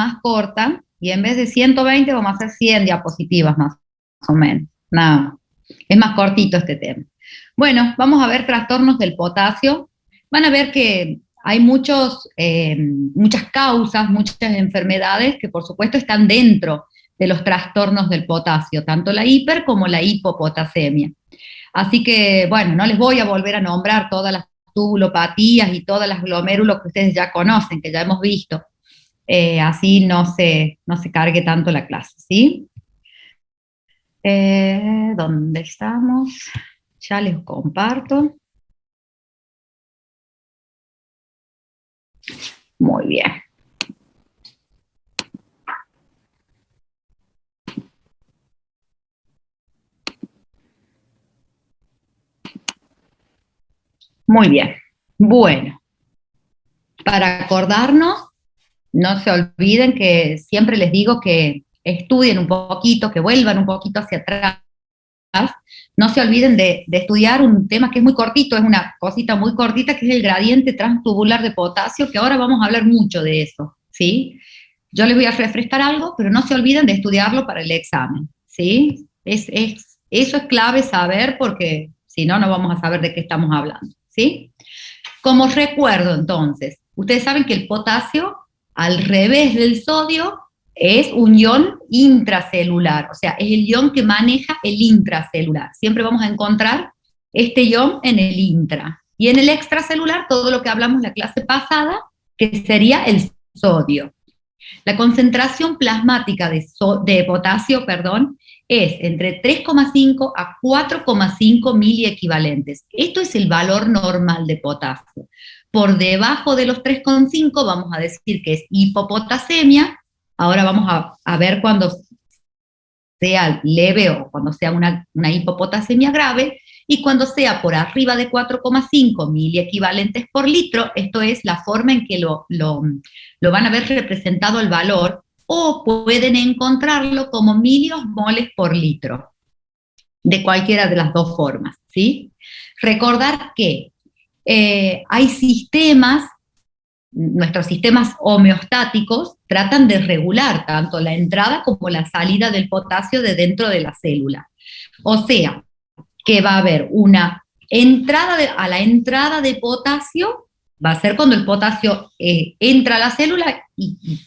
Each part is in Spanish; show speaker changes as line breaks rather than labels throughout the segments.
más corta y en vez de 120 vamos a hacer 100 diapositivas más o menos, nada más. Es más cortito este tema. Bueno, vamos a ver trastornos del potasio. Van a ver que hay muchas causas, muchas enfermedades que por supuesto están dentro de los trastornos del potasio, tanto la hiper como la hipopotasemia. Así que, bueno, no les voy a volver a nombrar todas las tubulopatías y todas las glomérulos que ustedes ya conocen, que ya hemos visto. Así no se cargue tanto la clase, ¿sí? ¿Dónde estamos? Ya les comparto. Muy bien. Muy bien. Bueno, para acordarnos, no se olviden que siempre les digo que estudien un poquito, que vuelvan un poquito hacia atrás. No se olviden de estudiar un tema que es muy cortito, es una cosita muy cortita, que es el gradiente transtubular de potasio, que ahora vamos a hablar mucho de eso, ¿sí? Yo les voy a refrescar algo, pero no se olviden de estudiarlo para el examen, ¿sí? Eso es clave saber porque si no, no vamos a saber de qué estamos hablando, ¿sí? Como recuerdo, entonces, ustedes saben que el potasio, al revés del sodio, es un ion intracelular, o sea, es el ion que maneja el intracelular. Siempre vamos a encontrar este ion en el intra. Y en el extracelular, todo lo que hablamos la clase pasada, que sería el sodio. La concentración plasmática de potasio, es entre 3,5 a 4,5 miliequivalentes. Esto es el valor normal de potasio. Por debajo de los 3,5 vamos a decir que es hipopotasemia. Ahora vamos a ver cuando sea leve o cuando sea una hipopotasemia grave, y cuando sea por arriba de 4,5 miliequivalentes por litro, esto es la forma en que lo van a ver representado el valor, o pueden encontrarlo como miliosmoles por litro, de cualquiera de las dos formas, ¿sí? Recordar que hay sistemas, nuestros sistemas homeostáticos tratan de regular tanto la entrada como la salida del potasio de dentro de la célula. O sea, que va a haber una entrada a la entrada de potasio, va a ser cuando el potasio entra a la célula y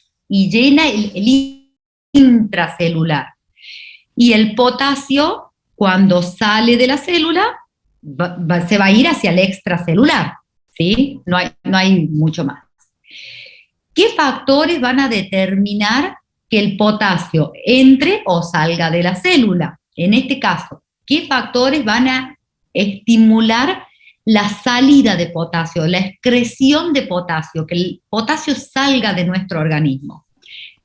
llena el intracelular. Y el potasio, cuando sale de la célula, se va a ir hacia el extracelular, ¿sí? No hay mucho más. ¿Qué factores van a determinar que el potasio entre o salga de la célula? En este caso, ¿qué factores van a estimular la salida de potasio, la excreción de potasio, que el potasio salga de nuestro organismo?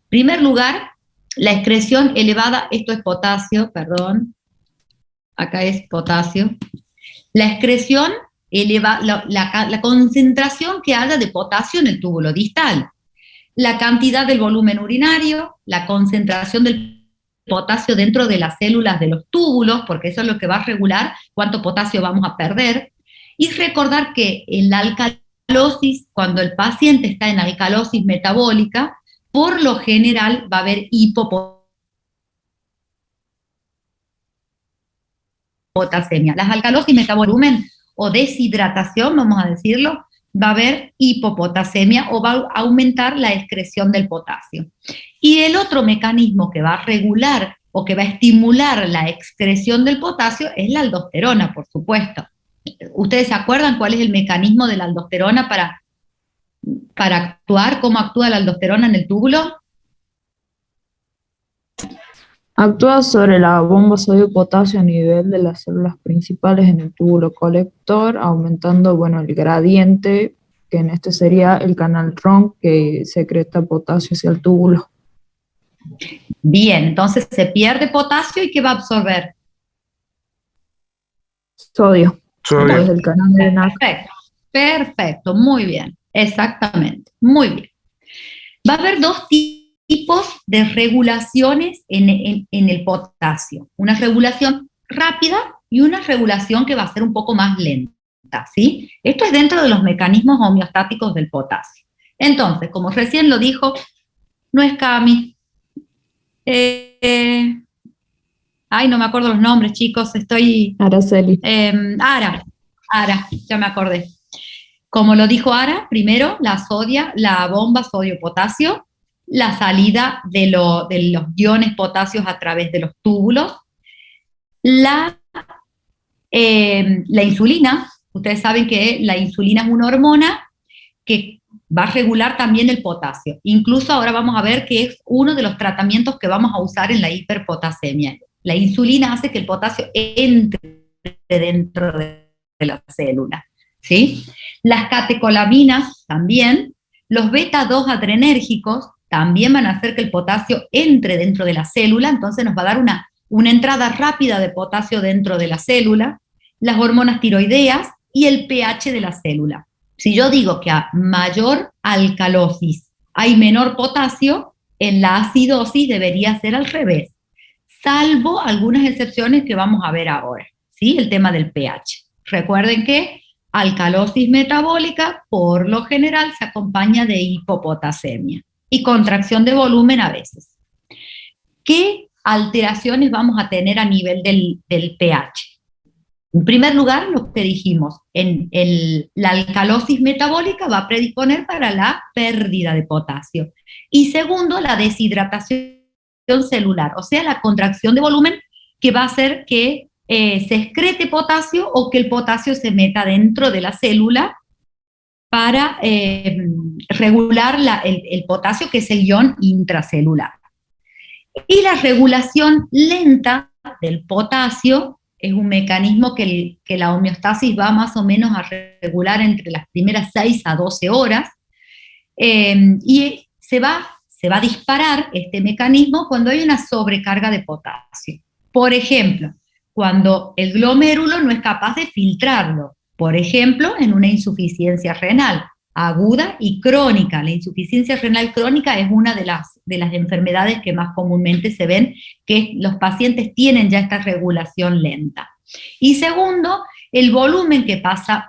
En primer lugar, la excreción elevada, esto es potasio, perdón, acá es potasio. La excreción eleva la concentración que haya de potasio en el túbulo distal, la cantidad del volumen urinario, la concentración del potasio dentro de las células de los túbulos, porque eso es lo que va a regular cuánto potasio vamos a perder. Y recordar que en la alcalosis, cuando el paciente está en alcalosis metabólica, por lo general va a haber hipopotasemia. Las alcalosis metabolumen o deshidratación, vamos a decirlo, va a haber hipopotasemia o va a aumentar la excreción del potasio. Y el otro mecanismo que va a regular o que va a estimular la excreción del potasio es la aldosterona, por supuesto. ¿Ustedes se acuerdan cuál es el mecanismo de la aldosterona para actuar? ¿Cómo actúa la aldosterona en el túbulo?
Actúa sobre la bomba sodio-potasio a nivel de las células principales en el túbulo colector, aumentando, bueno, el gradiente, que en este sería el canal RON, que secreta potasio hacia el túbulo.
Bien, entonces se pierde potasio y ¿qué va a absorber?
Sodio.
Sodio.
Desde el canal de NAC.
Perfecto, muy bien, exactamente, muy bien. Va a haber dos tipos de regulaciones en el potasio. Una regulación rápida y una regulación que va a ser un poco más lenta, ¿sí? Esto es dentro de los mecanismos homeostáticos del potasio. Entonces, como recién lo dijo No es Cami. Ay, no me acuerdo los nombres, chicos, estoy...
Araceli.
Ara, ya me acordé. Como lo dijo Ara, primero la bomba sodio-potasio, la salida de los iones potasios a través de los túbulos, la insulina. Ustedes saben que la insulina es una hormona que va a regular también el potasio. Incluso ahora vamos a ver que es uno de los tratamientos que vamos a usar en la hiperpotasemia. La insulina hace que el potasio entre dentro de la célula, ¿sí? Las catecolaminas también, los beta-2 adrenérgicos también van a hacer que el potasio entre dentro de la célula, entonces nos va a dar una entrada rápida de potasio dentro de la célula, las hormonas tiroideas y el pH de la célula. Si yo digo que a mayor alcalosis hay menor potasio, en la acidosis debería ser al revés, salvo algunas excepciones que vamos a ver ahora, ¿sí? El tema del pH. Recuerden que alcalosis metabólica, por lo general, se acompaña de hipopotasemia y contracción de volumen a veces. ¿Qué alteraciones vamos a tener a nivel del pH? En primer lugar, lo que dijimos, la alcalosis metabólica va a predisponer para la pérdida de potasio. Y segundo, la deshidratación celular, o sea, la contracción de volumen que va a hacer que se excrete potasio o que el potasio se meta dentro de la célula para regular el potasio, que es el ion intracelular. Y la regulación lenta del potasio es un mecanismo que la homeostasis va más o menos a regular entre las primeras 6 a 12 horas, y se va a disparar este mecanismo cuando hay una sobrecarga de potasio. Por ejemplo, cuando el glomérulo no es capaz de filtrarlo, por ejemplo, en una insuficiencia renal aguda y crónica. La insuficiencia renal crónica es una de las enfermedades que más comúnmente se ven, que los pacientes tienen ya esta regulación lenta. Y segundo, el volumen que pasa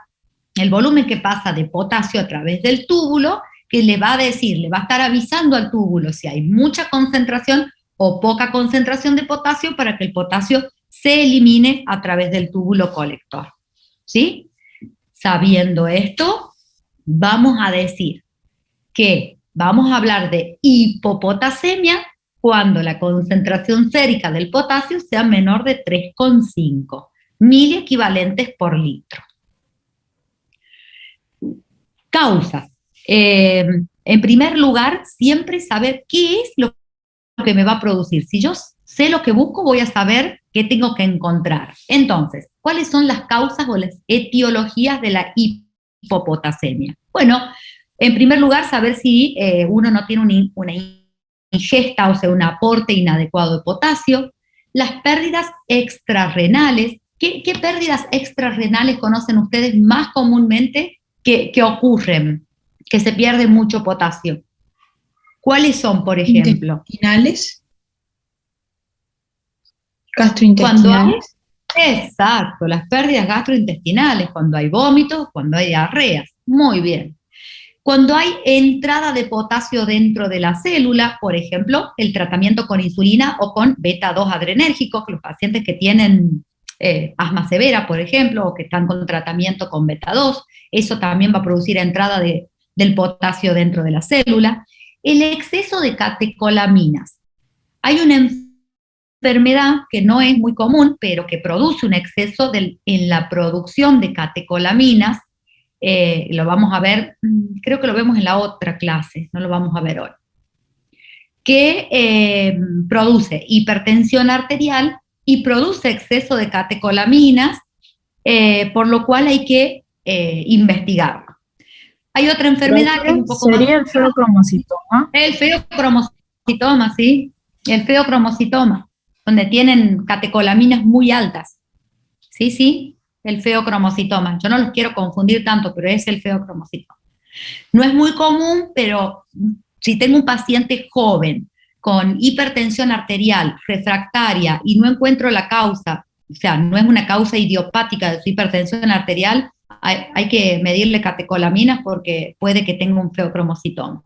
de potasio a través del túbulo, que le va a estar avisando al túbulo si hay mucha concentración o poca concentración de potasio para que el potasio se elimine a través del túbulo colector. ¿Sí? Sabiendo esto, vamos a decir que vamos a hablar de hipopotasemia cuando la concentración sérica del potasio sea menor de 3,5 miliequivalentes por litro. Causas. En primer lugar, siempre saber qué es lo que me va a producir. Si yo sé lo que busco, voy a saber qué tengo que encontrar. Entonces, ¿cuáles son las causas o las etiologías de la hipopotasemia? Bueno, en primer lugar, saber si uno no tiene una ingesta, o sea, un aporte inadecuado de potasio. Las pérdidas extrarrenales. ¿Qué pérdidas extrarrenales conocen ustedes más comúnmente que ocurren, que se pierde mucho potasio? ¿Cuáles son, por ejemplo?
Intestinales. Gastrointestinales.
Exacto, las pérdidas gastrointestinales, cuando hay vómitos, cuando hay diarreas. Muy bien. Cuando hay entrada de potasio dentro de la célula, por ejemplo, el tratamiento con insulina o con beta-2 adrenérgicos, los pacientes que tienen asma severa, por ejemplo, o que están con tratamiento con beta-2, eso también va a producir entrada del potasio dentro de la célula. El exceso de catecolaminas. Hay una enfermedad que no es muy común, pero que produce un exceso en la producción de catecolaminas. Lo vamos a ver, creo que lo vemos en la otra clase, no lo vamos a ver hoy, que produce hipertensión arterial y produce exceso de catecolaminas, por lo cual hay que investigarlo. Hay otra enfermedad que es un poco más...
¿Sería el feocromocitoma?
El feocromocitoma, sí, el feocromocitoma, donde tienen catecolaminas muy altas. Sí, el feocromocitoma. Yo no los quiero confundir tanto, pero es el feocromocitoma. No es muy común, pero si tengo un paciente joven con hipertensión arterial refractaria y no encuentro la causa, o sea, no es una causa idiopática de su hipertensión arterial, hay que medirle catecolaminas porque puede que tenga un feocromocitoma.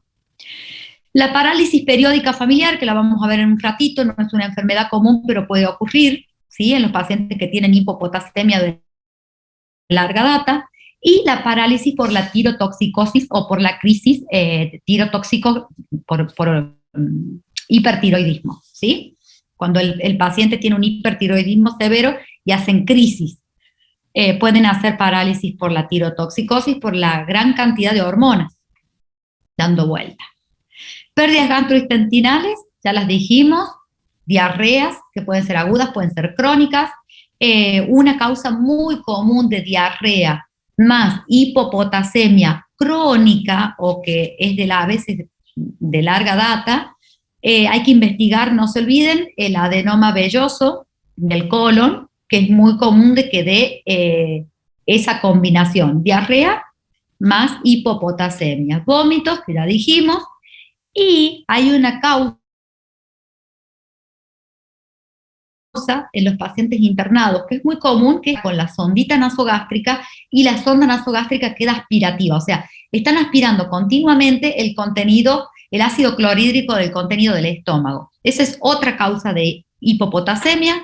La parálisis periódica familiar, que la vamos a ver en un ratito, no es una enfermedad común, pero puede ocurrir, ¿sí? En los pacientes que tienen hipopotasemia de larga data, y la parálisis por la tirotoxicosis o por la crisis tirotóxico por hipertiroidismo, ¿sí? Cuando el paciente tiene un hipertiroidismo severo y hacen crisis, pueden hacer parálisis por la tirotoxicosis por la gran cantidad de hormonas dando vuelta. Pérdidas gastrointestinales, ya las dijimos, diarreas, que pueden ser agudas, pueden ser crónicas. Una causa muy común de diarrea más hipopotasemia crónica, o que es a veces de larga data, hay que investigar, no se olviden, el adenoma velloso del colon, que es muy común de que dé esa combinación, diarrea más hipopotasemia. Vómitos, que ya dijimos, y hay una causa en los pacientes internados, que es muy común, que es con la sondita nasogástrica, y la sonda nasogástrica queda aspirativa, o sea, están aspirando continuamente el contenido, el ácido clorhídrico del contenido del estómago. Esa es otra causa de hipopotasemia,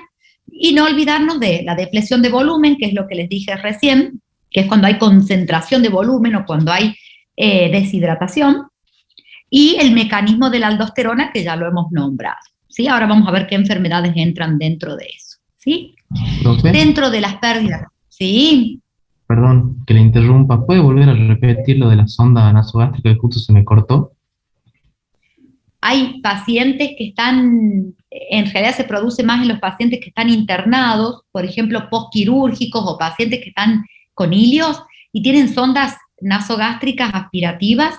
y no olvidarnos de la depresión de volumen, que es lo que les dije recién, que es cuando hay concentración de volumen o cuando hay deshidratación, y el mecanismo de la aldosterona, que ya lo hemos nombrado, ¿sí? Ahora vamos a ver qué enfermedades entran dentro de eso, ¿sí?
Profe,
Dentro de las pérdidas, ¿sí?
perdón que le interrumpa, ¿puede volver a repetir lo de la sonda nasogástrica que justo se me cortó?
Hay pacientes que están, en realidad se produce más en los pacientes que están internados, por ejemplo, postquirúrgicos o pacientes que están con hilios y tienen sondas nasogástricas aspirativas.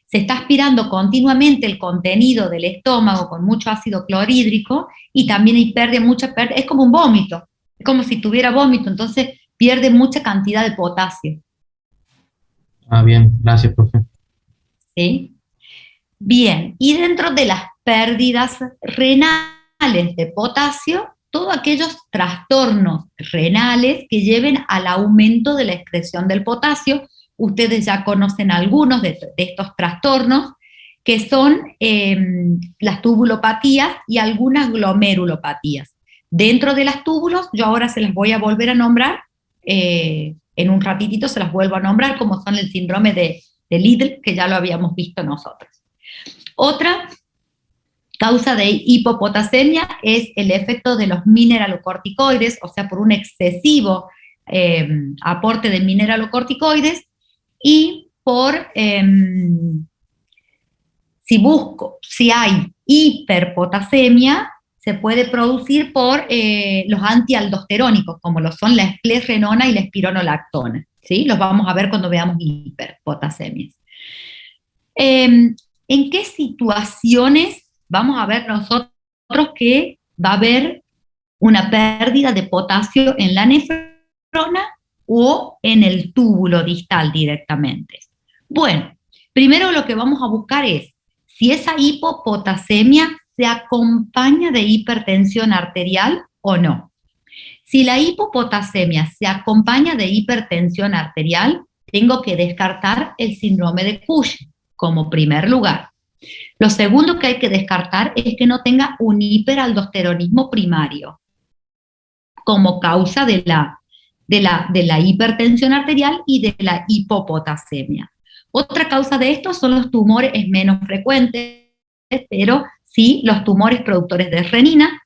Se está aspirando continuamente el contenido del estómago con mucho ácido clorhídrico y también hay mucha pérdida, es como un vómito, es como si tuviera vómito, entonces pierde mucha cantidad de potasio.
Ah, bien, gracias, profe.
¿Sí? Bien, y dentro de las pérdidas renales de potasio, todos aquellos trastornos renales que lleven al aumento de la excreción del potasio. Ustedes ya conocen algunos de estos trastornos, que son las tubulopatías y algunas glomerulopatías. Dentro de las túbulos, yo ahora se las voy a volver a nombrar, en un ratitito se las vuelvo a nombrar, como son el síndrome de Liddle, que ya lo habíamos visto nosotros. Otra causa de hipopotasemia es el efecto de los mineralocorticoides, o sea, por un excesivo aporte de mineralocorticoides, y por, si hay hiperpotasemia, se puede producir por los antialdosterónicos, como lo son la esplesrenona y la espironolactona, ¿sí? Los vamos a ver cuando veamos hiperpotasemias. ¿En qué situaciones vamos a ver nosotros que va a haber una pérdida de potasio en la nefrona o en el túbulo distal directamente? Bueno, primero lo que vamos a buscar es si esa hipopotasemia se acompaña de hipertensión arterial o no. Si la hipopotasemia se acompaña de hipertensión arterial, tengo que descartar el síndrome de Cushing como primer lugar. Lo segundo que hay que descartar es que no tenga un hiperaldosteronismo primario como causa de la hipertensión arterial y de la hipopotasemia. Otra causa de esto son los tumores, es menos frecuente, pero sí los tumores productores de renina.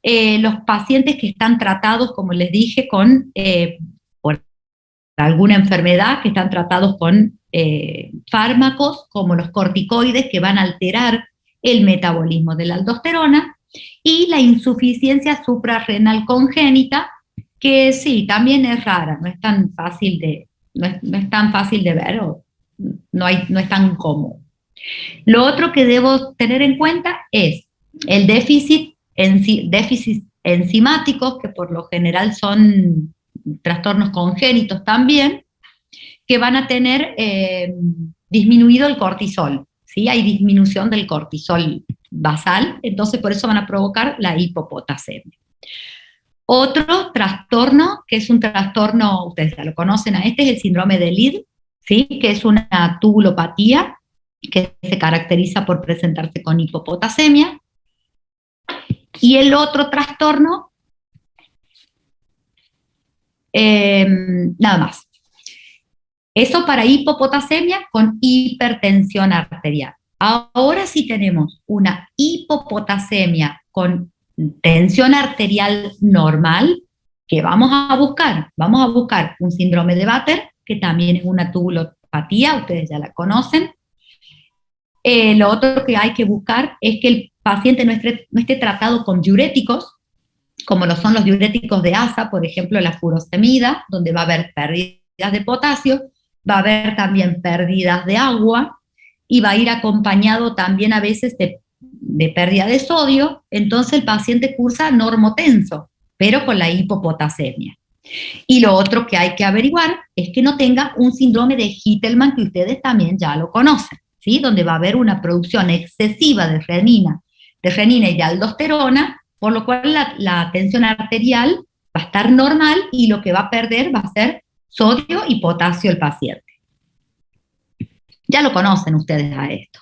Los pacientes que están tratados, como les dije, por alguna enfermedad, que están tratados con fármacos como los corticoides, que van a alterar el metabolismo de la aldosterona, y la insuficiencia suprarrenal congénita, que sí, también es rara, no es tan fácil de ver, o no es tan común. Lo otro que debo tener en cuenta es el déficit enzimáticos, que por lo general son trastornos congénitos también, que van a tener disminuido el cortisol, ¿sí? Hay disminución del cortisol basal, entonces por eso van a provocar la hipopotasemia. Otro trastorno, que es un trastorno, ustedes ya lo conocen a este, es el síndrome de Liddle, ¿sí? Que es una tubulopatía que se caracteriza por presentarse con hipopotasemia. Y el otro trastorno, nada más. Eso para hipopotasemia con hipertensión arterial. Ahora sí tenemos una hipopotasemia con tensión arterial normal, que vamos a buscar un síndrome de Batten, que también es una tubulopatía, ustedes ya la conocen. Lo otro que hay que buscar es que el paciente no esté tratado con diuréticos, como lo son los diuréticos de ASA, por ejemplo la furosemida, donde va a haber pérdidas de potasio, va a haber también pérdidas de agua, y va a ir acompañado también a veces de pérdida de sodio. Entonces el paciente cursa normotenso, pero con la hipopotasemia. Y lo otro que hay que averiguar es que no tenga un síndrome de Hittelmann, que ustedes también ya lo conocen, ¿sí? Donde va a haber una producción excesiva de renina y de aldosterona, por lo cual la tensión arterial va a estar normal y lo que va a perder va a ser sodio y potasio el paciente. Ya lo conocen ustedes a esto.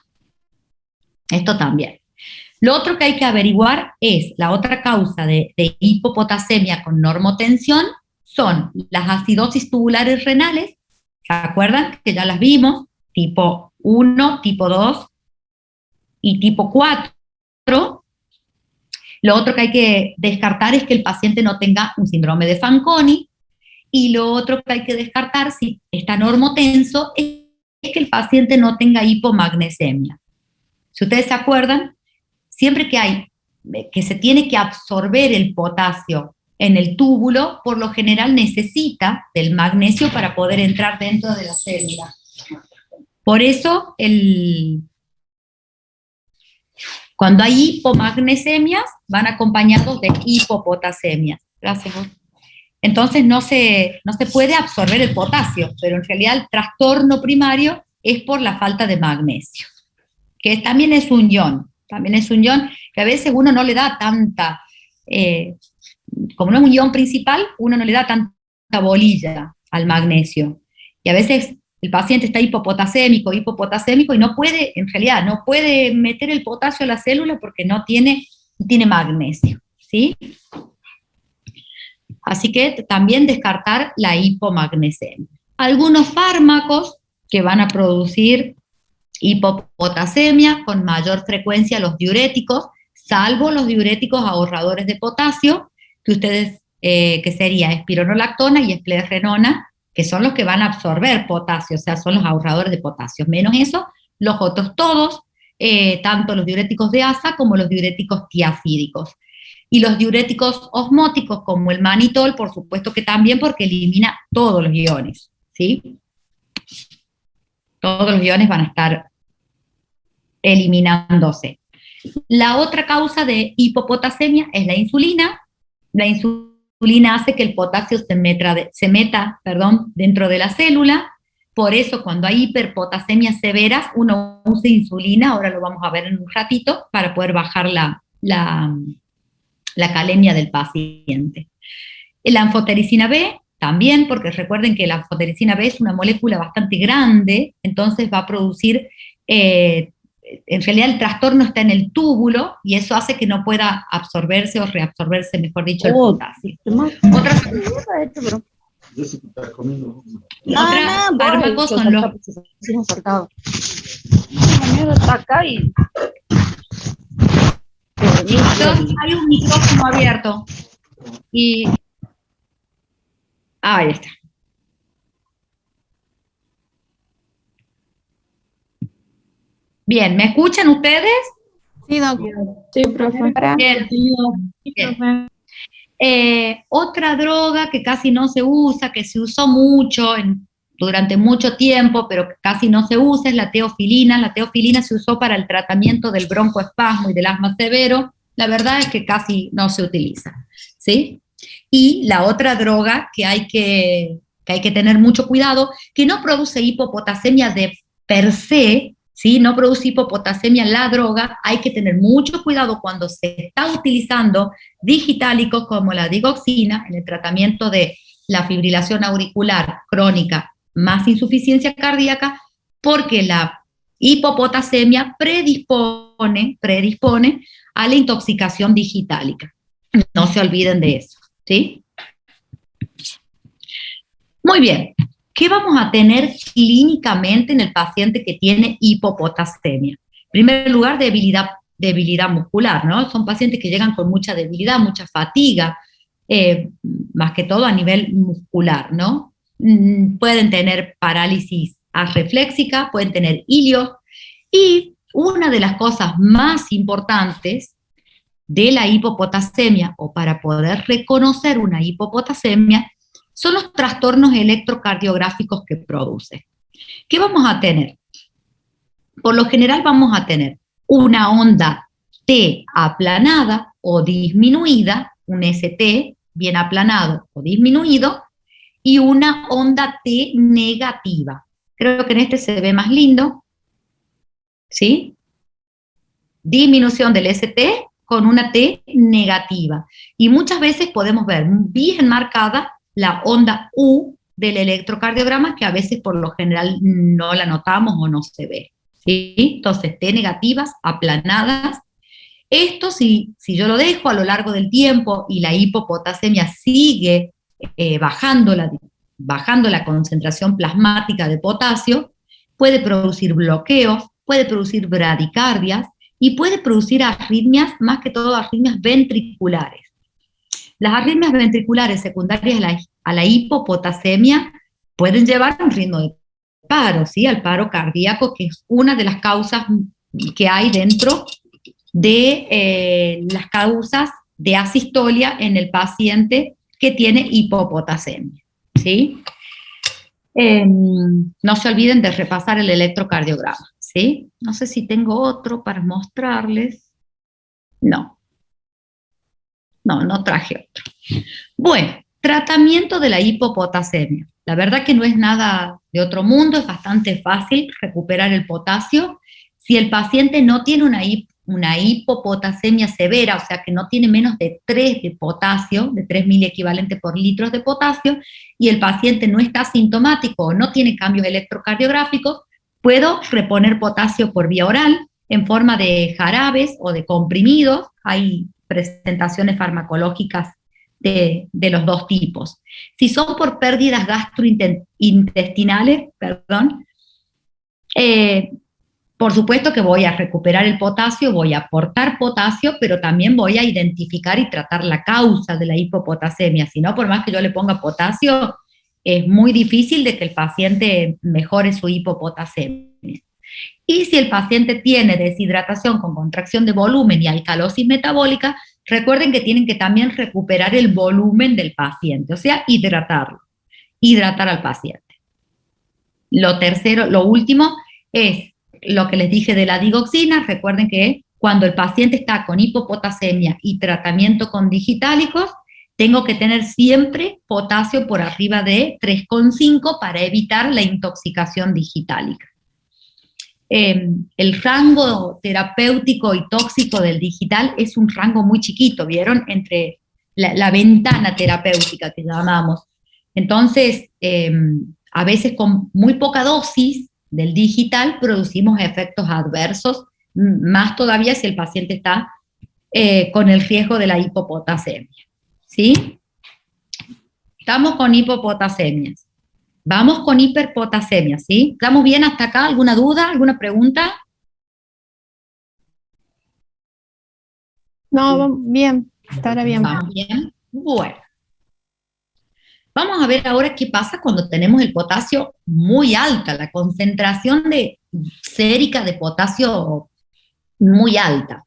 Esto también. Lo otro que hay que averiguar es la otra causa de hipopotasemia con normotensión, son las acidosis tubulares renales. ¿Se acuerdan? Que ya las vimos, tipo 1, tipo 2 y tipo 4. Lo otro que hay que descartar es que el paciente no tenga un síndrome de Fanconi, y lo otro que hay que descartar, si está normotenso, es que el paciente no tenga hipomagnesemia. Si ustedes se acuerdan, siempre que se tiene que absorber el potasio en el túbulo, por lo general necesita del magnesio para poder entrar dentro de la célula. Por eso, cuando hay hipomagnesiemias, van acompañados de hipopotasemias. Gracias. Entonces no se puede absorber el potasio, pero en realidad el trastorno primario es por la falta de magnesio, que también es un ion, que a veces uno no le da tanta, como no es un ion principal, uno no le da tanta bolilla al magnesio, y a veces el paciente está hipopotasémico y no puede, en realidad, no puede meter el potasio a la célula porque no tiene magnesio, ¿sí? Así que también descartar la hipomagnesemia. Algunos fármacos que van a producir hipopotasemia, con mayor frecuencia los diuréticos, salvo los diuréticos ahorradores de potasio, que sería espironolactona y esplerenona, que son los que van a absorber potasio, o sea, son los ahorradores de potasio. Menos eso, los otros todos, tanto los diuréticos de ASA como los diuréticos tiazídicos. Y los diuréticos osmóticos, como el manitol, por supuesto que también, porque elimina todos los iones, ¿sí? Todos los iones van a estar eliminándose. La otra causa de hipopotasemia es la insulina. La insulina hace que el potasio se meta dentro de la célula. Por eso, cuando hay hiperpotasemias severas, uno usa insulina, ahora lo vamos a ver en un ratito, para poder bajar la calemia del paciente. La anfotericina B también, porque recuerden que la anfotericina B es una molécula bastante grande, entonces va a producir, en realidad el trastorno está en el túbulo, y eso hace que no pueda absorberse o reabsorberse, mejor dicho, el potasio. Otros fármacos son los... Hay un micrófono abierto. Ahí está. Bien, ¿me escuchan ustedes?
Sí, doctor. Sí, profe.
Bien. Bien. Otra droga que casi no se usa, que se usó mucho durante mucho tiempo, pero que casi no se usa, es la teofilina. La teofilina se usó para el tratamiento del broncoespasmo y del asma severo. La verdad es que casi no se utiliza, ¿sí? Y la otra droga que hay que tener mucho cuidado, que no produce hipopotasemia de per se, ¿sí? No produce hipopotasemia la droga, hay que tener mucho cuidado cuando se está utilizando digitálicos como la digoxina en el tratamiento de la fibrilación auricular crónica más insuficiencia cardíaca, porque hipopotasemia predispone a la intoxicación digitálica. No se olviden de eso, ¿sí? Muy bien. ¿Qué vamos a tener clínicamente en el paciente que tiene hipopotasemia? En primer lugar, debilidad muscular, ¿no? Son pacientes que llegan con mucha debilidad, mucha fatiga, más que todo a nivel muscular, ¿no? Pueden tener parálisis arrefléxica, pueden tener ilios, y una de las cosas más importantes de la hipopotasemia, o para poder reconocer una hipopotasemia, son los trastornos electrocardiográficos que produce. ¿Qué vamos a tener? Por lo general vamos a tener una onda T aplanada o disminuida, un ST bien aplanado o disminuido, y una onda T negativa. Creo que en este se ve más lindo, ¿sí? Disminución del ST con una T negativa. Y muchas veces podemos ver bien marcada la onda U del electrocardiograma, que a veces por lo general no la notamos o no se ve, ¿sí? Entonces, T negativas, aplanadas. Esto, si yo lo dejo a lo largo del tiempo y la hipopotasemia sigue bajando la concentración plasmática de potasio, puede producir bloqueos, puede producir bradicardias y puede producir arritmias, más que todo arritmias ventriculares. Las arritmias ventriculares secundarias a la hipopotasemia pueden llevar a un ritmo de paro, ¿sí? Al paro cardíaco, que es una de las causas que hay dentro de las causas de asistolia en el paciente que tiene hipopotasemia, ¿sí? No se olviden de repasar el electrocardiograma, ¿sí? No sé si tengo otro para mostrarles. No traje otro. Bueno, tratamiento de la hipopotasemia. La verdad que no es nada de otro mundo, es bastante fácil recuperar el potasio. Si el paciente no tiene una hipopotasemia severa, o sea que no tiene menos de 3 de potasio, de 3 miliequivalentes por litros de potasio, y el paciente no está sintomático o no tiene cambios electrocardiográficos, puedo reponer potasio por vía oral en forma de jarabes o de comprimidos. Hay presentaciones farmacológicas de los dos tipos. Si son por pérdidas gastrointestinales, por supuesto que voy a recuperar el potasio, voy a aportar potasio, pero también voy a identificar y tratar la causa de la hipopotasemia. Si no, por más que yo le ponga potasio, es muy difícil de que el paciente mejore su hipopotasemia. Y si el paciente tiene deshidratación con contracción de volumen y alcalosis metabólica, recuerden que tienen que también recuperar el volumen del paciente, o sea, hidratar al paciente. Lo último es lo que les dije de la digoxina. Recuerden que cuando el paciente está con hipopotasemia y tratamiento con digitálicos, tengo que tener siempre potasio por arriba de 3,5 para evitar la intoxicación digitálica. El rango terapéutico y tóxico del digital es un rango muy chiquito, ¿vieron? Entre la ventana terapéutica que llamamos. Entonces, a veces con muy poca dosis del digital producimos efectos adversos, más todavía si el paciente está con el riesgo de la hipopotasemia, ¿sí? Estamos con hipopotasemias. Vamos con hiperpotasemia, ¿sí? ¿Estamos bien hasta acá? ¿Alguna duda? ¿Alguna pregunta?
No, bien, estará bien.
¿Vamos bien? Bueno. Vamos a ver ahora qué pasa cuando tenemos el potasio muy alta, la concentración sérica de potasio muy alta.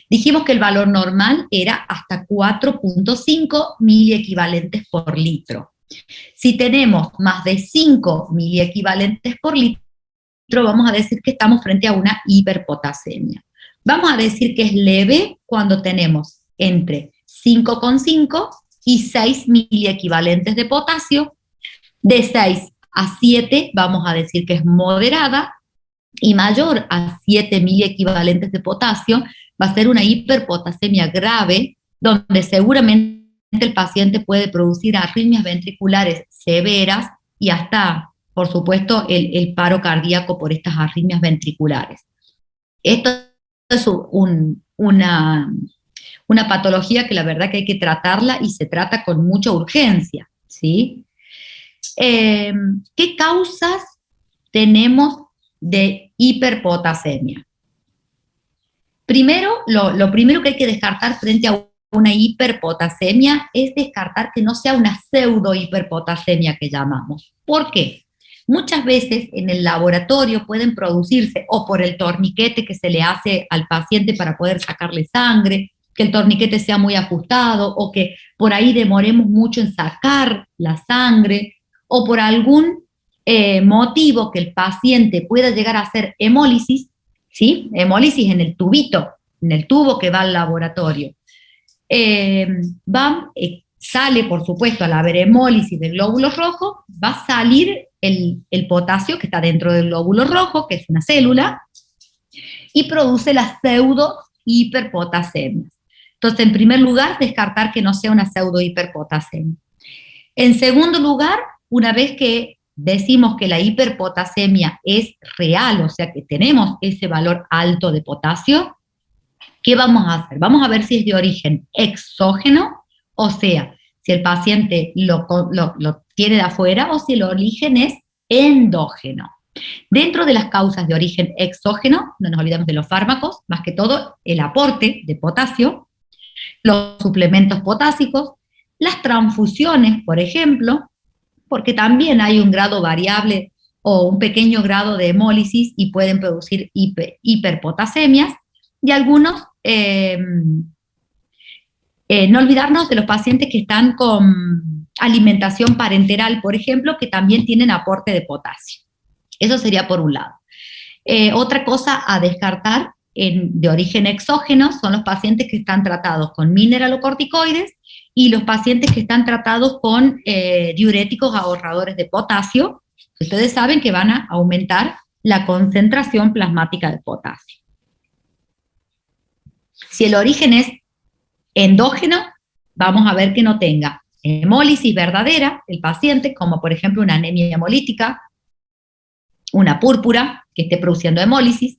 Dijimos que el valor normal era hasta 4,5 miliequivalentes por litro. Si tenemos más de 5 miliequivalentes por litro, vamos a decir que estamos frente a una hiperpotasemia. Vamos a decir que es leve cuando tenemos entre 5,5 y 6 miliequivalentes de potasio. De 6 a 7 vamos a decir que es moderada, y mayor a 7 miliequivalentes de potasio va a ser una hiperpotasemia grave, donde seguramente el paciente puede producir arritmias ventriculares severas y hasta por supuesto, el paro cardíaco por estas arritmias ventriculares. Esto es una patología que la verdad que hay que tratarla y se trata con mucha urgencia, ¿sí? ¿Qué causas tenemos de hiperpotasemia? Primero, lo primero que hay que descartar frente a una hiperpotasemia es descartar que no sea una pseudo hiperpotasemia que llamamos. ¿Por qué? Muchas veces en el laboratorio pueden producirse o por el torniquete que se le hace al paciente para poder sacarle sangre, que el torniquete sea muy ajustado o que por ahí demoremos mucho en sacar la sangre o por algún motivo que el paciente pueda llegar a hacer hemólisis, ¿sí? Hemólisis en el tubito, en el tubo que va al laboratorio. Sale, por supuesto, al haber hemólisis del glóbulo rojo, va a salir el potasio que está dentro del glóbulo rojo, que es una célula, y produce la pseudo hiperpotasemia. Entonces, en primer lugar, descartar que no sea una pseudo hiperpotasemia. En segundo lugar, una vez que decimos que la hiperpotasemia es real, o sea que tenemos ese valor alto de potasio, ¿qué vamos a hacer? Vamos a ver si es de origen exógeno, o sea, si el paciente lo tiene de afuera o si el origen es endógeno. Dentro de las causas de origen exógeno, no nos olvidemos de los fármacos, más que todo el aporte de potasio, los suplementos potásicos, las transfusiones, por ejemplo, porque también hay un grado variable o un pequeño grado de hemólisis y pueden producir hiperpotasemias, y algunos, no olvidarnos de los pacientes que están con alimentación parenteral, por ejemplo, que también tienen aporte de potasio. Eso sería por un lado. Otra cosa a descartar de origen exógeno son los pacientes que están tratados con mineralocorticoides y los pacientes que están tratados con diuréticos ahorradores de potasio, que ustedes saben que van a aumentar la concentración plasmática de potasio. Si el origen es endógeno, vamos a ver que no tenga hemólisis verdadera el paciente, como por ejemplo una anemia hemolítica, una púrpura que esté produciendo hemólisis.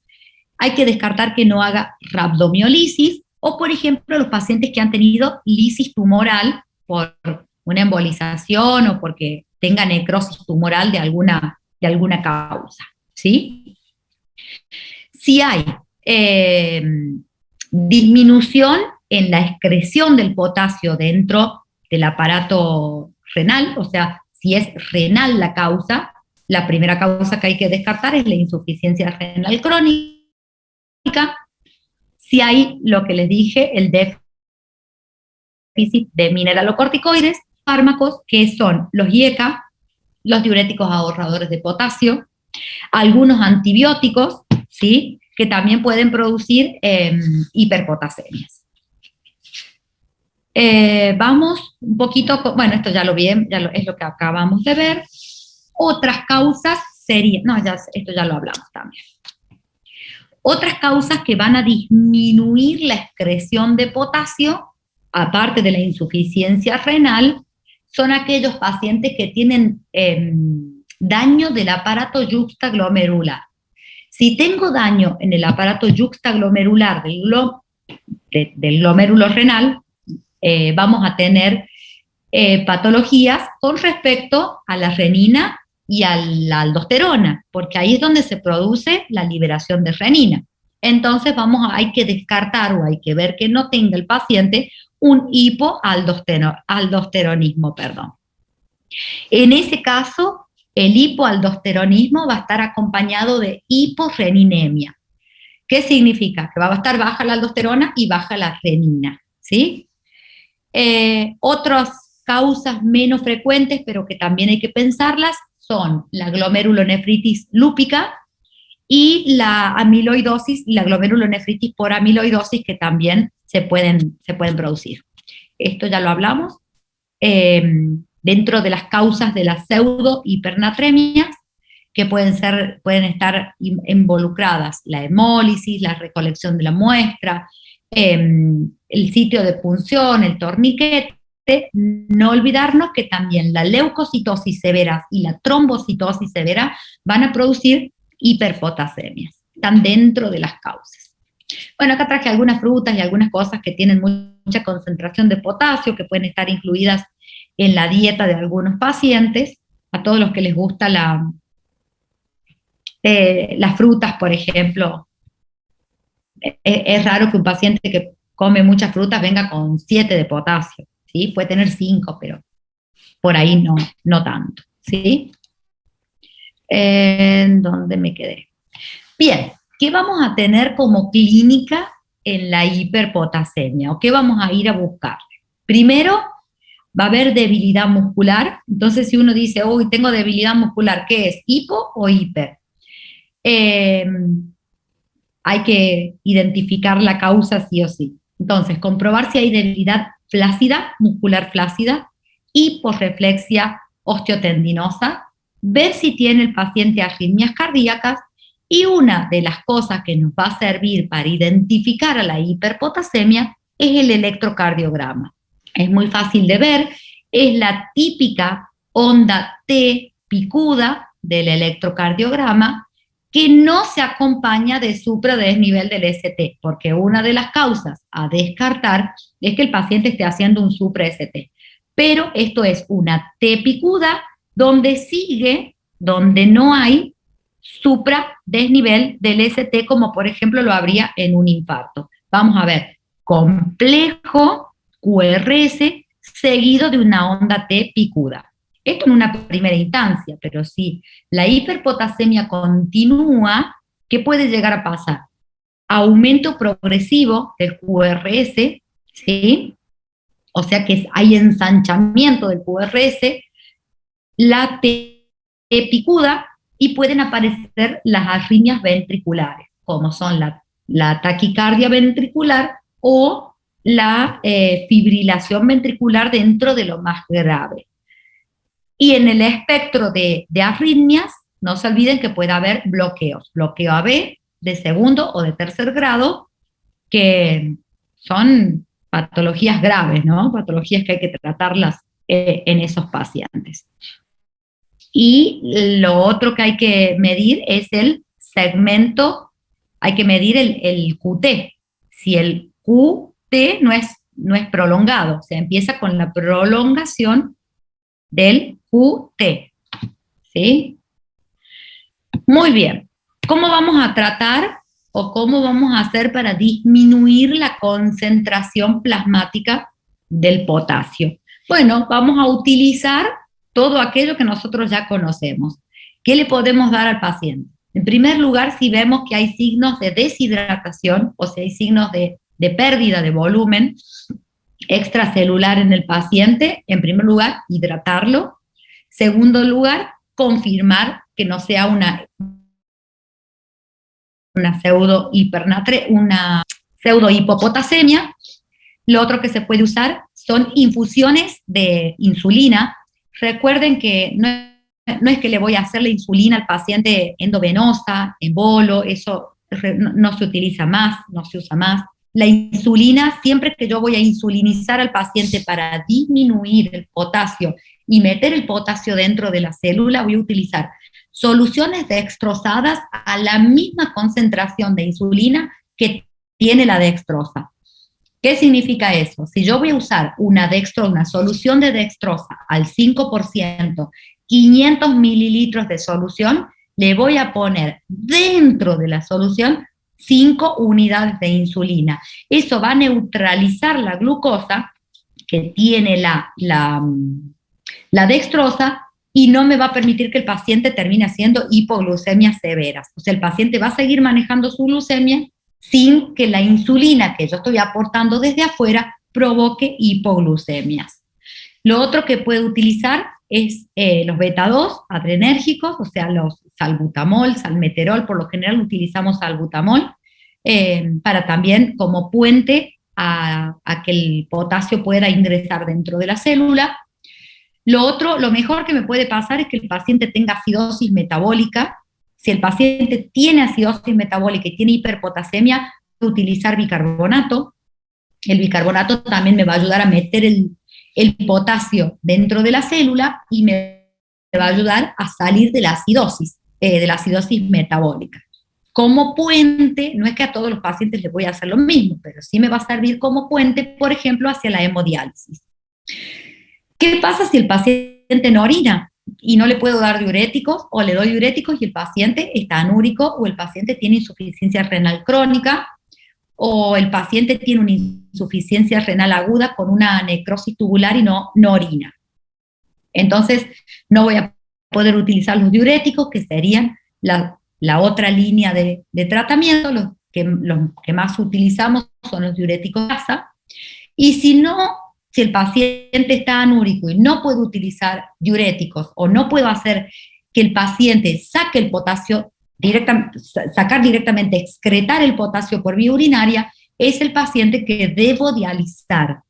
Hay que descartar que no haga rhabdomiolisis, o por ejemplo los pacientes que han tenido lisis tumoral por una embolización o porque tenga necrosis tumoral de alguna causa, ¿sí? Si hay disminución en la excreción del potasio dentro del aparato renal, o sea, si es renal la causa, la primera causa que hay que descartar es la insuficiencia renal crónica. Si hay, lo que les dije, el déficit de mineralocorticoides, fármacos que son los IECA, los diuréticos ahorradores de potasio, algunos antibióticos, ¿sí?, que también pueden producir hiperpotasemias. Vamos un poquito, bueno, esto ya lo vi, es lo que acabamos de ver. Otras causas serían, esto ya lo hablamos también. Otras causas que van a disminuir la excreción de potasio, aparte de la insuficiencia renal, son aquellos pacientes que tienen daño del aparato yuxtaglomerular. Si tengo daño en el aparato yuxtaglomerular del glomérulo renal, vamos a tener patologías con respecto a la renina y a la aldosterona, porque ahí es donde se produce la liberación de renina. Entonces hay que descartar o hay que ver que no tenga el paciente un hipoaldosteronismo. En ese caso, el hipoaldosteronismo va a estar acompañado de hiporreninemia. ¿Qué significa? Que va a estar baja la aldosterona y baja la renina, ¿sí? Otras causas menos frecuentes, pero que también hay que pensarlas, son la glomerulonefritis lúpica y la amiloidosis y la glomerulonefritis por amiloidosis, que también se pueden producir. Esto ya lo hablamos. Dentro de las causas de las pseudo-hipernatremias, que pueden estar involucradas la hemólisis, la recolección de la muestra, el sitio de punción, el torniquete, no olvidarnos que también la leucocitosis severa y la trombocitosis severa van a producir hiperpotasemias. Están dentro de las causas. Bueno, acá traje algunas frutas y algunas cosas que tienen mucha concentración de potasio, que pueden estar incluidas en la dieta de algunos pacientes. A todos los que les gusta las frutas, por ejemplo, es raro que un paciente que come muchas frutas venga con 7 de potasio, ¿sí? Puede tener 5, pero por ahí no tanto, ¿sí? ¿Dónde me quedé? Bien, ¿qué vamos a tener como clínica en la hiperpotasemia? ¿O qué vamos a ir a buscar? Primero, va a haber debilidad muscular. Entonces, si uno dice, uy, tengo debilidad muscular, ¿qué es? ¿Hipo o hiper? Hay que identificar la causa sí o sí. Entonces, comprobar si hay debilidad flácida, muscular flácida, hiporreflexia osteotendinosa, ver si tiene el paciente arritmias cardíacas, y una de las cosas que nos va a servir para identificar a la hiperpotasemia es el electrocardiograma. Es muy fácil de ver, es la típica onda T picuda del electrocardiograma, que no se acompaña de supradesnivel del ST, porque una de las causas a descartar es que el paciente esté haciendo un supra-ST. Pero esto es una T picuda donde no hay supradesnivel del ST, como por ejemplo lo habría en un infarto. Vamos a ver, complejo QRS seguido de una onda T picuda. Esto en una primera instancia, pero si la hiperpotasemia continúa, ¿qué puede llegar a pasar? Aumento progresivo del QRS, ¿sí? O sea que hay ensanchamiento del QRS, la T picuda, y pueden aparecer las arritmias ventriculares, como son la taquicardia ventricular o la fibrilación ventricular dentro de lo más grave. Y en el espectro de arritmias, no se olviden que puede haber bloqueos, bloqueo AB de segundo o de tercer grado, que son patologías graves, ¿no? Patologías que hay que tratarlas en esos pacientes. Y lo otro que hay que medir es el segmento, hay que medir el QT. Si el QT no es prolongado, se empieza con la prolongación del QT, ¿sí? Muy bien. ¿Cómo vamos a tratar o cómo vamos a hacer para disminuir la concentración plasmática del potasio? Bueno, vamos a utilizar todo aquello que nosotros ya conocemos. ¿Qué le podemos dar al paciente? En primer lugar, si vemos que hay signos de deshidratación o si hay signos de pérdida de volumen extracelular en el paciente, en primer lugar, hidratarlo. Segundo lugar, confirmar que no sea una pseudo hipopotasemia. Lo otro que se puede usar son infusiones de insulina. Recuerden que no es que le voy a hacer la insulina al paciente endovenosa, en bolo, eso no se utiliza más, no se usa más. La insulina, siempre que yo voy a insulinizar al paciente para disminuir el potasio y meter el potasio dentro de la célula, voy a utilizar soluciones dextrosadas a la misma concentración de insulina que tiene la dextrosa. ¿Qué significa eso? Si yo voy a usar una solución de dextrosa al 5%, 500 mililitros de solución, le voy a poner dentro de la solución 5 unidades de insulina. Eso va a neutralizar la glucosa que tiene la dextrosa y no me va a permitir que el paciente termine haciendo hipoglucemias severas. O sea, el paciente va a seguir manejando su glucemia sin que la insulina que yo estoy aportando desde afuera provoque hipoglucemias. Lo otro que puede utilizar es los beta-2 adrenérgicos, o sea, los salbutamol, salmeterol, por lo general utilizamos salbutamol, para también como puente a que el potasio pueda ingresar dentro de la célula. Lo mejor que me puede pasar es que el paciente tenga acidosis metabólica. Si el paciente tiene acidosis metabólica y tiene hiperpotasemia, puedo utilizar bicarbonato. El bicarbonato también me va a ayudar a meter el potasio dentro de la célula y me va a ayudar a salir de la acidosis metabólica. Como puente, no es que a todos los pacientes les voy a hacer lo mismo, pero sí me va a servir como puente, por ejemplo, hacia la hemodiálisis. ¿Qué pasa si el paciente no orina y no le puedo dar diuréticos, o le doy diuréticos y el paciente está anúrico, o el paciente tiene insuficiencia renal crónica, o el paciente tiene una insuficiencia renal aguda con una necrosis tubular y no orina? Entonces, no voy a poder utilizar los diuréticos, que serían la otra línea de tratamiento. Los que más utilizamos son los diuréticos ASA, y si el paciente está anúrico y no puedo utilizar diuréticos, o no puedo hacer que el paciente saque el potasio, sacar directamente, excretar el potasio por vía urinaria, es el paciente que debo dializar.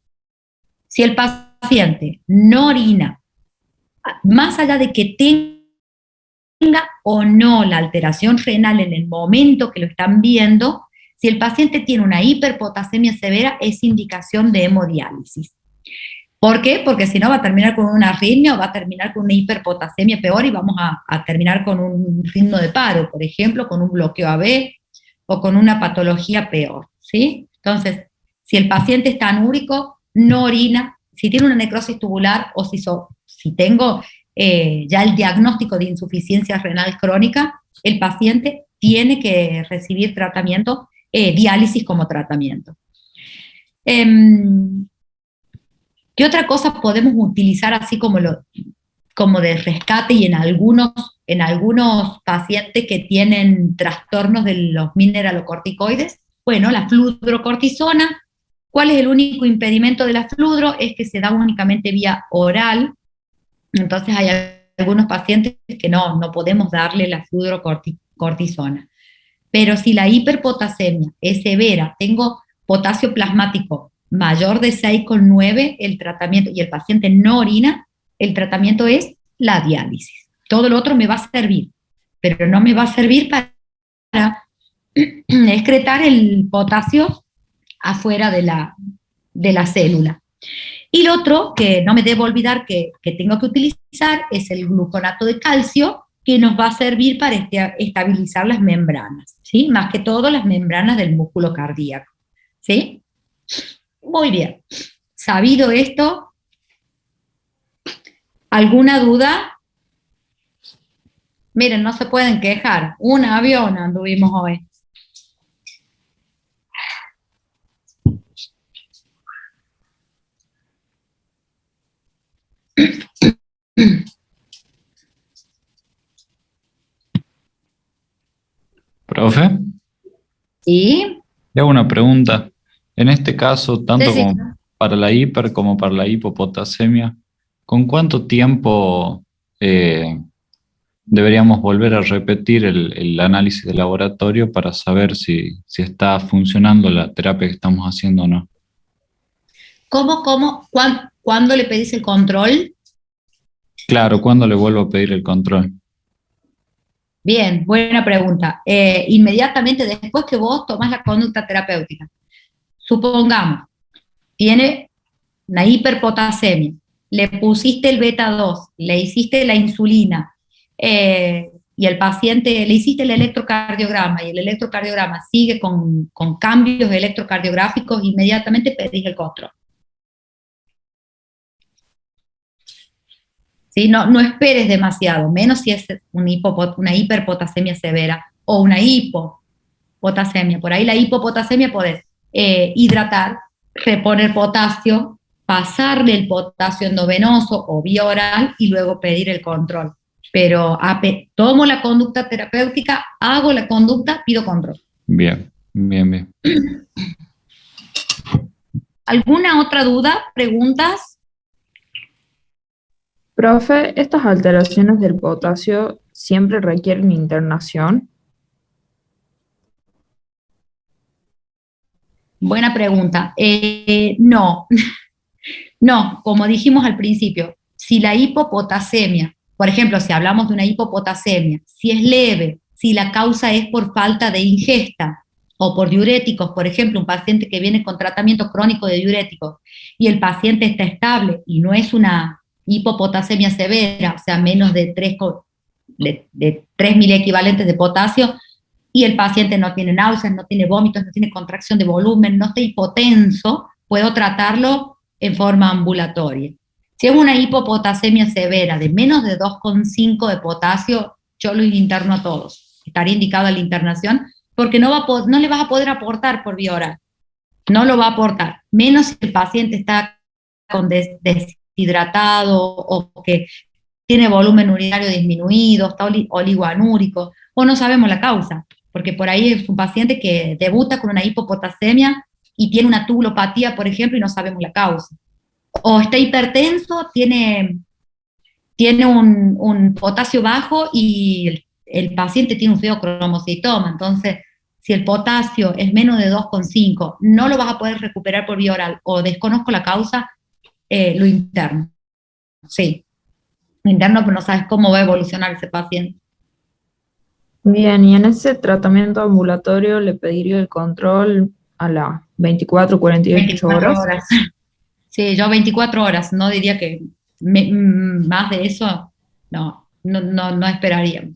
Si el paciente no orina, más allá de que tenga o no la alteración renal en el momento que lo están viendo, si el paciente tiene una hiperpotasemia severa, es indicación de hemodiálisis. ¿Por qué? Porque si no va a terminar con una arritmia, o va a terminar con una hiperpotasemia peor, y vamos a terminar con un ritmo de paro, por ejemplo, con un bloqueo AB, o con una patología peor, ¿sí? Entonces, si el paciente está anúrico, no orina, si tiene una necrosis tubular, o si tengo ya el diagnóstico de insuficiencia renal crónica, el paciente tiene que recibir tratamiento, diálisis como tratamiento. ¿Qué otra cosa podemos utilizar así como de rescate, y en algunos pacientes que tienen trastornos de los mineralocorticoides? Bueno, la fludrocortisona. ¿Cuál es el único impedimento de la fludro? Es que se da únicamente vía oral. Entonces hay algunos pacientes que no podemos darle la fludrocortisona. Pero si la hiperpotasemia es severa, tengo potasio plasmático mayor de 6,9, el tratamiento, y el paciente no orina, el tratamiento es la diálisis. Todo lo otro me va a servir, pero no me va a servir para excretar el potasio afuera de la célula. Y lo otro que no me debo olvidar que tengo que utilizar es el gluconato de calcio, que nos va a servir para estabilizar las membranas, ¿sí? Más que todo las membranas del músculo cardíaco, ¿sí? Muy bien. Sabido esto, ¿alguna duda? Miren, no se pueden quejar. Un avión anduvimos hoy.
Profe,
¿Sí?
le hago una pregunta. En este caso, tanto
Sí.
como para la hiper como para la hipopotasemia, ¿con cuánto tiempo deberíamos volver a repetir el análisis de laboratorio para saber si está funcionando la terapia que estamos haciendo o no?
¿Cuándo le pedís el control?
Claro, ¿cuándo le vuelvo a pedir el control?
Bien, buena pregunta. Inmediatamente después que vos tomás la conducta terapéutica. Supongamos, tiene una hiperpotasemia, le pusiste el beta 2, le hiciste la insulina, y el paciente, le hiciste el electrocardiograma, y el electrocardiograma sigue con cambios electrocardiográficos, inmediatamente pedís el control. ¿Sí? No esperes demasiado, menos si es una hiperpotasemia severa o una hipopotasemia. Por ahí la hipopotasemia podés hidratar, reponer potasio, pasarle el potasio endovenoso o vía oral y luego pedir el control. Pero tomo la conducta terapéutica, hago la conducta, pido control.
Bien, bien, bien.
¿Alguna otra duda? ¿Preguntas?
Profe, ¿estas alteraciones del potasio siempre requieren internación?
Buena pregunta. No, no, como dijimos al principio, si la hipopotasemia, por ejemplo, si hablamos de una hipopotasemia, si es leve, si la causa es por falta de ingesta, o por diuréticos, por ejemplo, un paciente que viene con tratamiento crónico de diuréticos y el paciente está estable y no es una hipopotasemia severa, o sea, menos de 3 miliequivalentes de potasio, y el paciente no tiene náuseas, no tiene vómitos, no tiene contracción de volumen, no está hipotenso, puedo tratarlo en forma ambulatoria. Si es una hipopotasemia severa de menos de 2,5 de potasio, yo lo interno a todos. Estaría indicada la internación porque no le vas a poder aportar por vía oral. No lo va a aportar. Menos si el paciente está deshidratado o que tiene volumen urinario disminuido, está oligoanúrico, o no sabemos la causa, porque por ahí es un paciente que debuta con una hipopotasemia y tiene una tubulopatía, por ejemplo, y no sabemos la causa. O está hipertenso, tiene un potasio bajo y el paciente tiene un feocromocitoma. Entonces, si el potasio es menos de 2,5, no lo vas a poder recuperar por vía oral o desconozco la causa, lo interno. Sí, lo interno, pero no sabes cómo va a evolucionar ese paciente.
Bien, y en ese tratamiento ambulatorio le pediría el control a las 24, 48
24
horas.
horas. Sí, yo 24 horas, no diría que más de eso, no esperaríamos.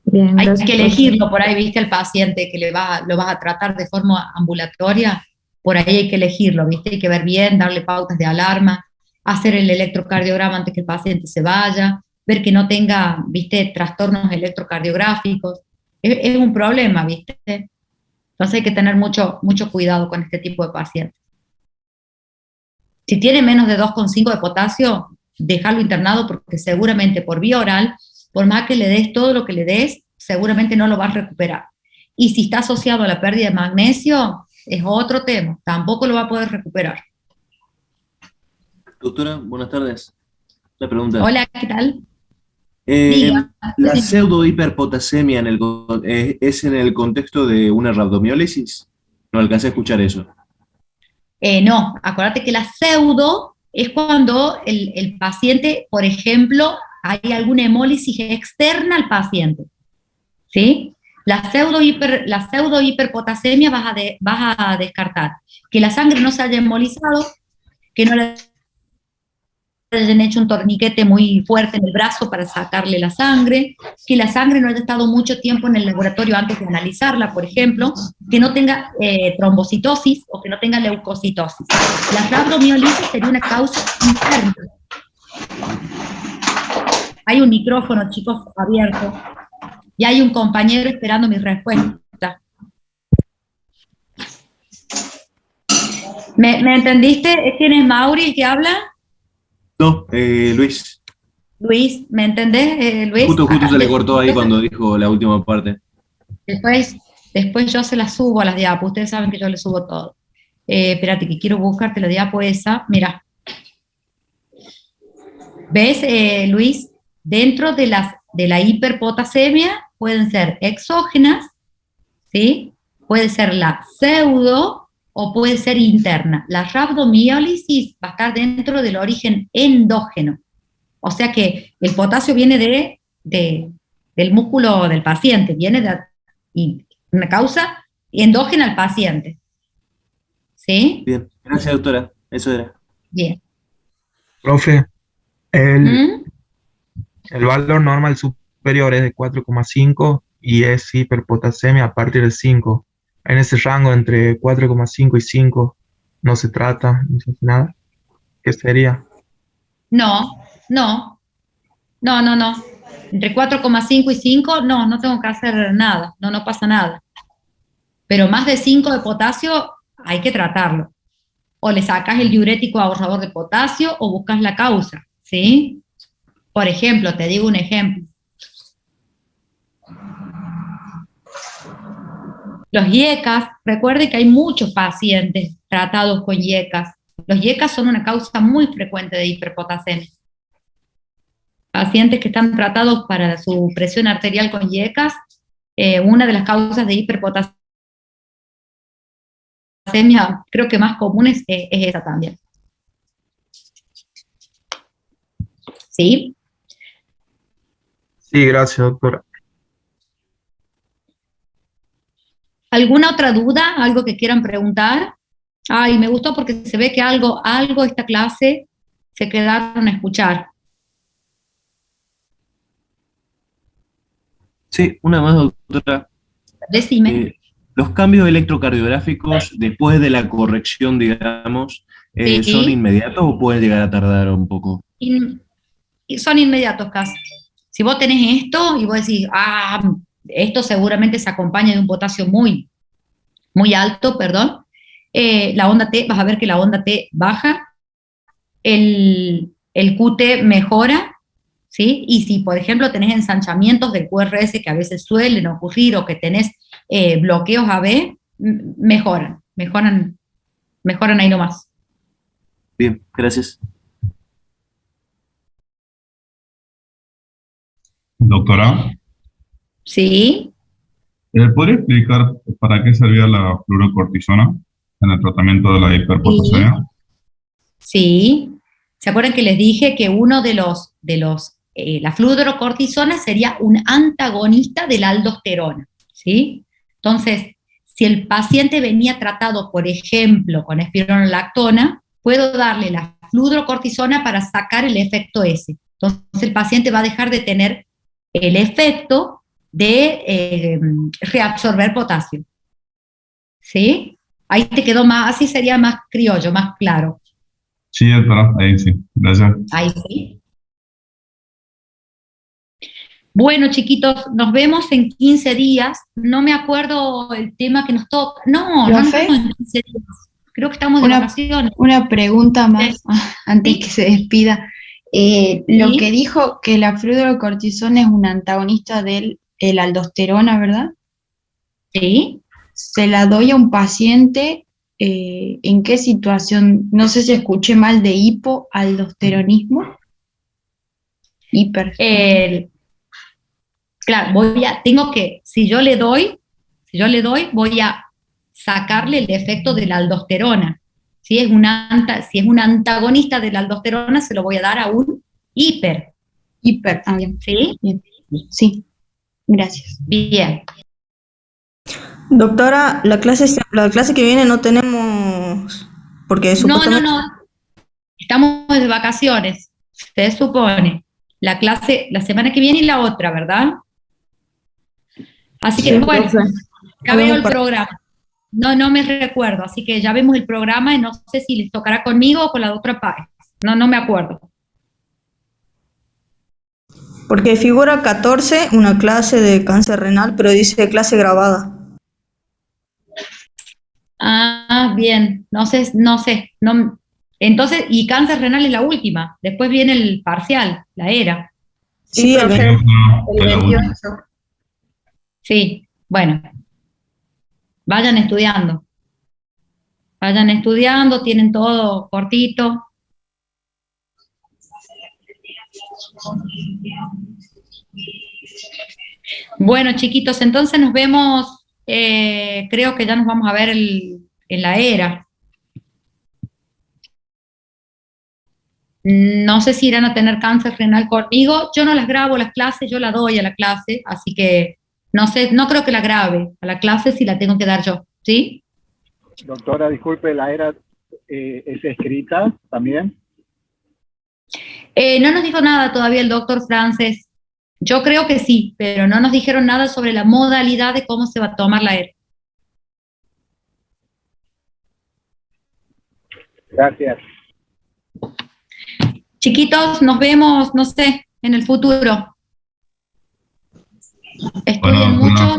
Bien,
Hay
gracias,
que
profe.
elegirlo, por ahí viste al paciente que lo vas a tratar de forma ambulatoria, por ahí hay que elegirlo, viste, hay que ver bien, darle pautas de alarma, hacer el electrocardiograma antes que el paciente se vaya, ver que no tenga, viste, trastornos electrocardiográficos. Es un problema, viste. Entonces hay que tener mucho cuidado con este tipo de pacientes. Si tiene menos de 2,5 de potasio, dejarlo internado porque seguramente por vía oral, por más que le des todo lo que le des, seguramente no lo vas a recuperar. Y si está asociado a la pérdida de magnesio, es otro tema, tampoco lo va a poder recuperar.
Doctora, buenas tardes. La pregunta.
Hola, ¿qué tal?
Eh,
Diga.
¿La
Sí.
pseudohiperpotasemia es en el contexto de una rhabdomiólisis? No alcancé a escuchar eso.
No, acuérdate que la pseudo es cuando el paciente, por ejemplo, hay alguna hemólisis externa al paciente, ¿sí? La pseudo-hiperpotasemia vas a descartar que la sangre no se haya hemolizado, que no le hayan hecho un torniquete muy fuerte en el brazo para sacarle la sangre, que la sangre no haya estado mucho tiempo en el laboratorio antes de analizarla, por ejemplo, que no tenga trombocitosis o que no tenga leucocitosis. La rhabdomiolisis sería una causa interna. Hay un micrófono, chicos, abierto, y hay un compañero esperando mi respuesta. ¿Me entendiste? ¿Quién es Mauri el que habla?
No, Luis.
Luis, ¿me entendés, Luis?
Justo
Acá,
se le cortó ahí cuando dijo la última parte.
después yo se las subo a las diapos, ustedes saben que yo les subo todo. Espérate que quiero buscarte la diapo esa. Mira. ¿Ves, Luis? Dentro de la hiperpotasemia pueden ser exógenas, ¿sí? Puede ser la pseudo o puede ser interna. La rhabdomiólisis va a estar dentro del origen endógeno. O sea que el potasio viene del músculo del paciente, viene y una causa endógena al paciente. ¿Sí?
Bien, gracias doctora, eso era.
Bien.
Profe, el,
¿Mm?
el valor normal superior es de 4,5 y es hiperpotasemia a partir de 5. En ese rango entre 4,5 y 5 no se trata, no se hace nada. ¿Qué sería?
No, no, no. Entre 4,5 y 5, no tengo que hacer nada, no pasa nada. Pero más de 5 de potasio hay que tratarlo. O le sacas el diurético ahorrador de potasio o buscas la causa, ¿sí? Por ejemplo, te digo un ejemplo. Los IECAS, recuerde que hay muchos pacientes tratados con IECAS. Los IECAS son una causa muy frecuente de hiperpotasemia. Pacientes que están tratados para su presión arterial con IECAS, una de las causas de hiperpotasemia creo que más comunes es esa también. ¿Sí?
Sí, gracias, doctora.
¿Alguna otra duda? ¿Algo que quieran preguntar? Ay, me gustó porque se ve que algo esta clase se quedaron a escuchar.
Sí, una más, doctora.
Decime.
Los cambios electrocardiográficos después de la corrección, digamos,
Sí.
¿son inmediatos o pueden llegar a tardar un poco?
Y son inmediatos casi. Si vos tenés esto y vos decís, esto seguramente se acompaña de un potasio muy, muy alto, perdón, la onda T, vas a ver que la onda T baja, el QT mejora, ¿sí? Y si, por ejemplo, tenés ensanchamientos del QRS que a veces suelen ocurrir o que tenés bloqueos AB, mejoran ahí nomás.
Bien, gracias.
Doctora,
¿Sí?
¿podría explicar para qué servía la fluorocortisona en el tratamiento de la hiperpotasemia?
Sí. ¿Se acuerdan que les dije que uno de los la fluorocortisona sería un antagonista de la aldosterona, ¿sí? Entonces, si el paciente venía tratado, por ejemplo, con espironolactona, puedo darle la fluorocortisona para sacar el efecto ese. Entonces, el paciente va a dejar de tener el efecto de reabsorber potasio, ¿sí? Ahí te quedó más, así sería más criollo, más claro.
Sí, doctora, ahí sí, gracias.
Ahí sí. Bueno, chiquitos, nos vemos en 15 días. No me acuerdo el tema que nos toca. No
¿Profe?
estamos en 15 días. Creo que estamos de vacaciones.
Una pregunta más antes que se despida. Lo que dijo que la fluorocortisona es un antagonista del aldosterona, ¿verdad?
Sí.
Se la doy a un paciente, ¿en qué situación? No sé si escuché mal, de hipoaldosteronismo. Hiper.
Claro, si yo le doy, voy a sacarle el efecto de la aldosterona. Si es un antagonista de la aldosterona, se lo voy a dar a un hiper.
Hiper, bien.
¿Sí?
Bien. Sí, gracias.
Bien.
Doctora, la clase que viene no tenemos, porque supuestamente...
No. Estamos de vacaciones, se supone. La clase la semana que viene y la otra, ¿verdad? Así que,
Sí,
bueno,
profe.
ya veo el programa. No me recuerdo, así que ya vemos el programa y no sé si les tocará conmigo o con la otra Páez. No me acuerdo.
Porque figura 14, una clase de cáncer renal, pero dice clase grabada.
Bien, no sé. Entonces, y cáncer renal es la última, después viene el parcial, la ERA.
Sí, el
Sí,
28.
Sí, bueno, vayan estudiando, tienen todo cortito. Bueno, chiquitos, entonces nos vemos, creo que ya nos vamos a ver en la ERA. No sé si irán a tener cáncer renal conmigo. Yo no las grabo las clases, yo la doy a la clase, así que no sé, no creo que la grabe a la clase si la tengo que dar yo, ¿sí?
Doctora, disculpe, ¿la ERA es escrita también?
No nos dijo nada todavía el doctor Frances. Yo creo que sí, pero no nos dijeron nada sobre la modalidad de cómo se va a tomar la ERA.
Gracias.
Chiquitos, nos vemos, no sé, en el futuro. Estudien mucho.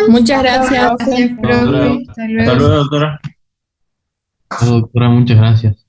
Muchas gracias.
Gracias, profe. Hasta
Hasta luego, doctora.
Doctora, muchas gracias.